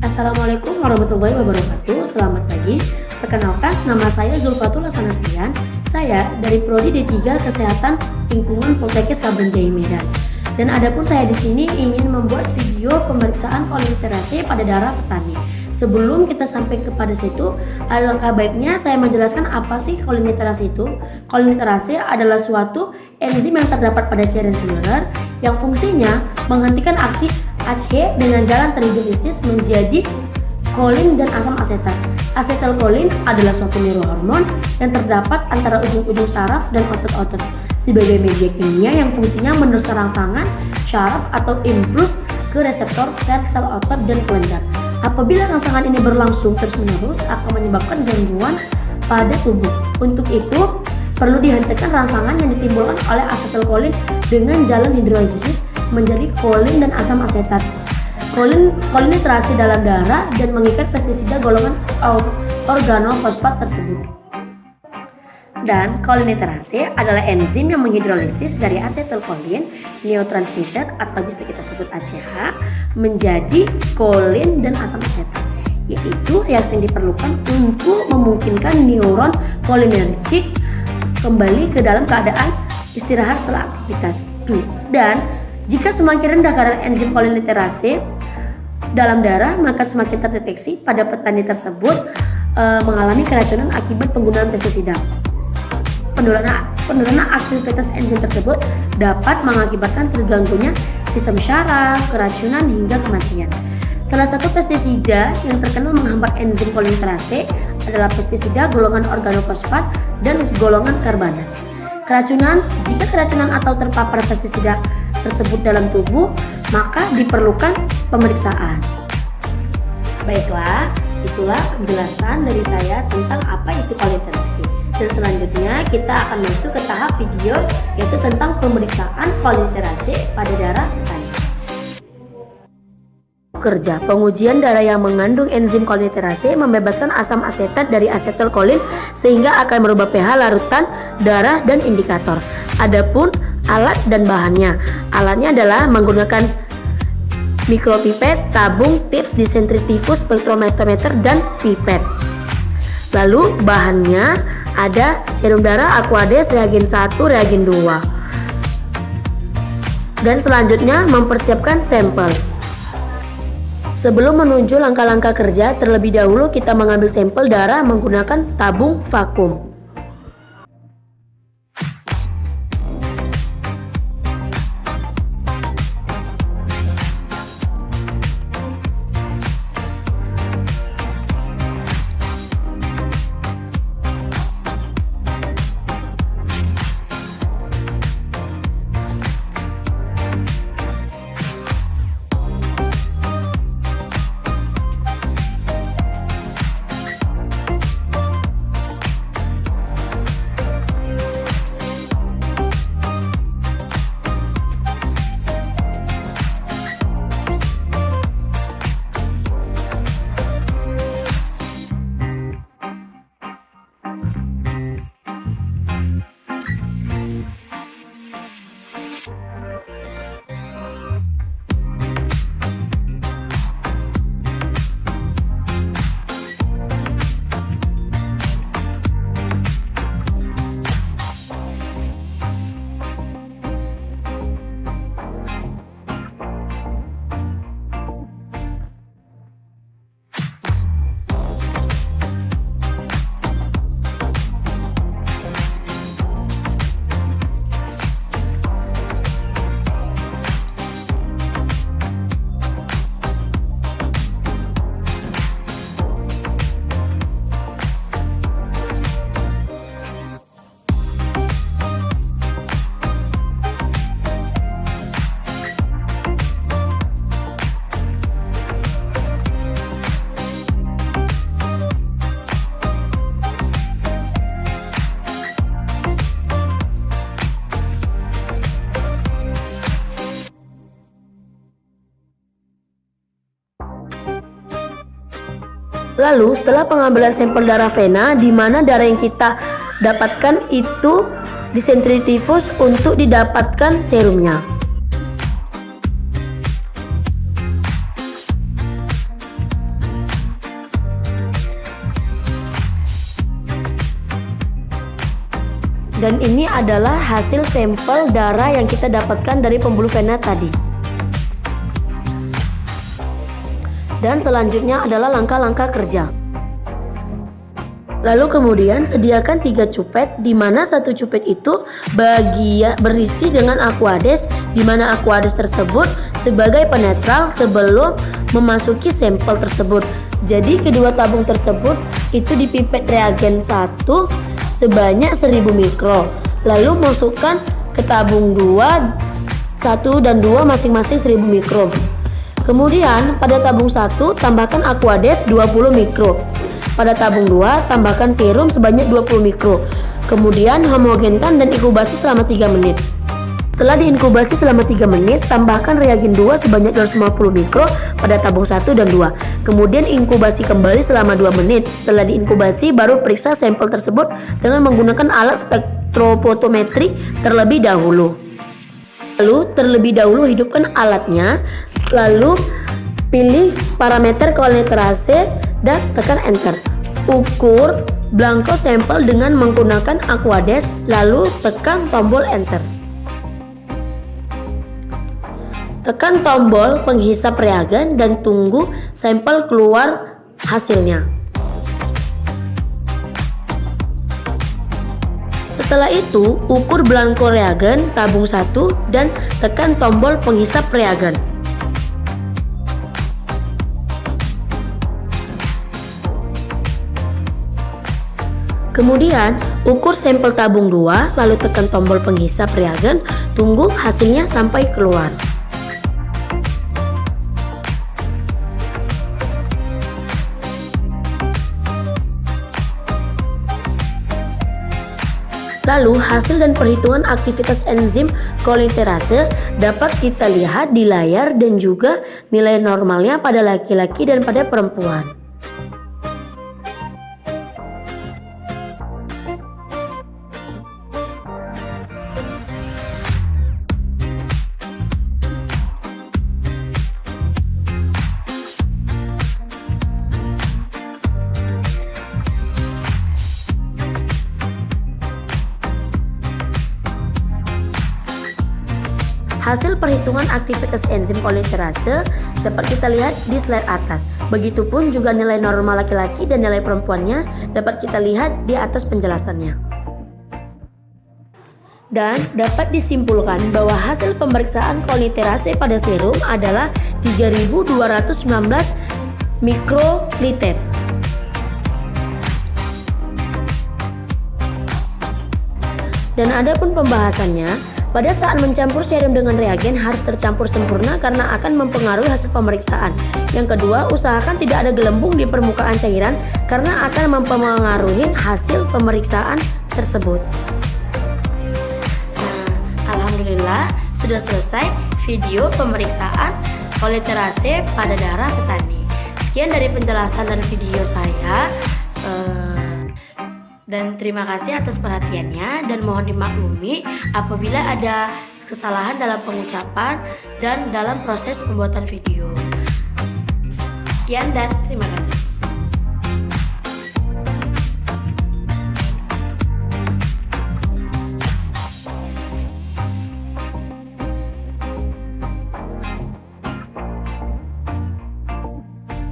Assalamualaikum warahmatullahi wabarakatuh. Selamat pagi. Perkenalkan, nama saya Zulfatul Hasanasrian. Saya dari Prodi D3 Kesehatan Lingkungan Poltekkes Kabanjai Medan. Dan adapun saya di sini ingin membuat video pemeriksaan koliterasi pada darah petani. Sebelum kita sampai kepada situ, alangkah baiknya saya menjelaskan apa sih koliterasi itu. Koliterasi adalah suatu enzim yang terdapat pada cairan seluler yang fungsinya menghentikan aksi ACE dengan jalan terhidrolisis menjadi kolin dan asam asetat. Asetilkolin adalah suatu neurohormon yang terdapat antara ujung-ujung saraf dan otot-otot sebagai media kimia yang fungsinya meneruskan rangsangan syaraf atau impuls ke reseptor sel otot dan kelenjar. Apabila rangsangan ini berlangsung terus-menerus akan menyebabkan gangguan pada tubuh. Untuk itu perlu dihentikan rangsangan yang ditimbulkan oleh asetilkolin dengan jalan hidrolisis menjadi kolin dan asam asetat. Kolinitrasi dalam darah dan mengikat pestisida golongan organofosfat tersebut. Dan kolinitrasi adalah enzim yang menghidrolisis dari asetilkolin, neurotransmitter atau bisa kita sebut ACH, menjadi kolin dan asam asetat, yaitu reaksi yang diperlukan untuk memungkinkan neuron kolinergik kembali ke dalam keadaan istirahat setelah aktivitas. Dan jika semakin rendah kadar enzim koliterasi dalam darah, maka semakin terdeteksi pada petani tersebut mengalami keracunan akibat penggunaan pestisida. Penurunan aktivitas enzim tersebut dapat mengakibatkan terganggunya sistem syaraf, keracunan hingga kematian. Salah satu pestisida yang terkenal menghambat enzim koliterasi adalah pestisida golongan organofosfat dan golongan karbonat. Jika keracunan atau terpapar pestisida tersebut dalam tubuh, maka diperlukan pemeriksaan. Baiklah, itulah penjelasan dari saya tentang apa itu koliterasi. Dan selanjutnya kita akan masuk ke tahap video, yaitu tentang pemeriksaan koliterasi pada darah petani. Kerja pengujian darah yang mengandung enzim koliterasi membebaskan asam asetat dari asetilkolin sehingga akan merubah pH larutan darah dan indikator. Adapun alat dan bahannya, alatnya adalah menggunakan mikropipet, tabung, tips, desensitifus, spektrometer dan pipet. Lalu bahannya ada serum darah, Aquades, reagen 1, reagen 2. Dan selanjutnya mempersiapkan sampel. Sebelum menuju langkah-langkah kerja, terlebih dahulu kita mengambil sampel darah menggunakan tabung vakum. Lalu setelah pengambilan sampel darah vena, di mana darah yang kita dapatkan itu disentritifus untuk didapatkan serumnya. Dan ini adalah hasil sampel darah yang kita dapatkan dari pembuluh vena tadi. Dan selanjutnya adalah langkah-langkah kerja. Lalu kemudian sediakan 3 cupet, di mana satu cupet itu berisi dengan Aquades, di mana Aquades tersebut sebagai penetral sebelum memasuki sampel tersebut. Jadi kedua tabung tersebut itu dipipet reagen 1 sebanyak 1000 mikro. Lalu masukkan ke tabung 2, 1 dan 2 masing-masing 1000 mikro. Kemudian pada tabung 1 tambahkan Aquades 20 mikro. Pada tabung 2 tambahkan serum sebanyak 20 mikro. Kemudian homogenkan dan inkubasi selama 3 menit. Setelah diinkubasi selama 3 menit, tambahkan reagen 2 sebanyak 250 mikro pada tabung 1 dan 2. Kemudian inkubasi kembali selama 2 menit. Setelah diinkubasi, baru periksa sampel tersebut dengan menggunakan alat spektrofotometri terlebih dahulu. Lalu terlebih dahulu hidupkan alatnya, lalu pilih parameter koliterase dan tekan enter. Ukur blanko sampel dengan menggunakan Aquades, lalu tekan tombol enter. Tekan tombol penghisap reagen dan tunggu sampel keluar hasilnya. Setelah itu, ukur blanko reagen tabung 1 dan tekan tombol penghisap reagen. Kemudian, ukur sampel tabung 2, lalu tekan tombol penghisap reagen, tunggu hasilnya sampai keluar. Lalu, hasil dan perhitungan aktivitas enzim koliterase dapat kita lihat di layar dan juga nilai normalnya pada laki-laki dan pada perempuan. Hasil perhitungan aktivitas enzim koliterase dapat kita lihat di slide atas. Begitupun juga nilai normal laki-laki dan nilai perempuannya dapat kita lihat di atas penjelasannya. Dan dapat disimpulkan bahwa hasil pemeriksaan koliterase pada serum adalah 3219 mikroliter. Dan adapun pembahasannya, pada saat mencampur serum dengan reagen harus tercampur sempurna karena akan mempengaruhi hasil pemeriksaan. Yang kedua, usahakan tidak ada gelembung di permukaan cairan karena akan mempengaruhi hasil pemeriksaan tersebut. Nah, alhamdulillah sudah selesai video pemeriksaan koliterase pada darah petani. Sekian dari penjelasan dan video saya. Dan terima kasih atas perhatiannya dan mohon dimaklumi apabila ada kesalahan dalam pengucapan dan dalam proses pembuatan video. Sekian dan terima kasih.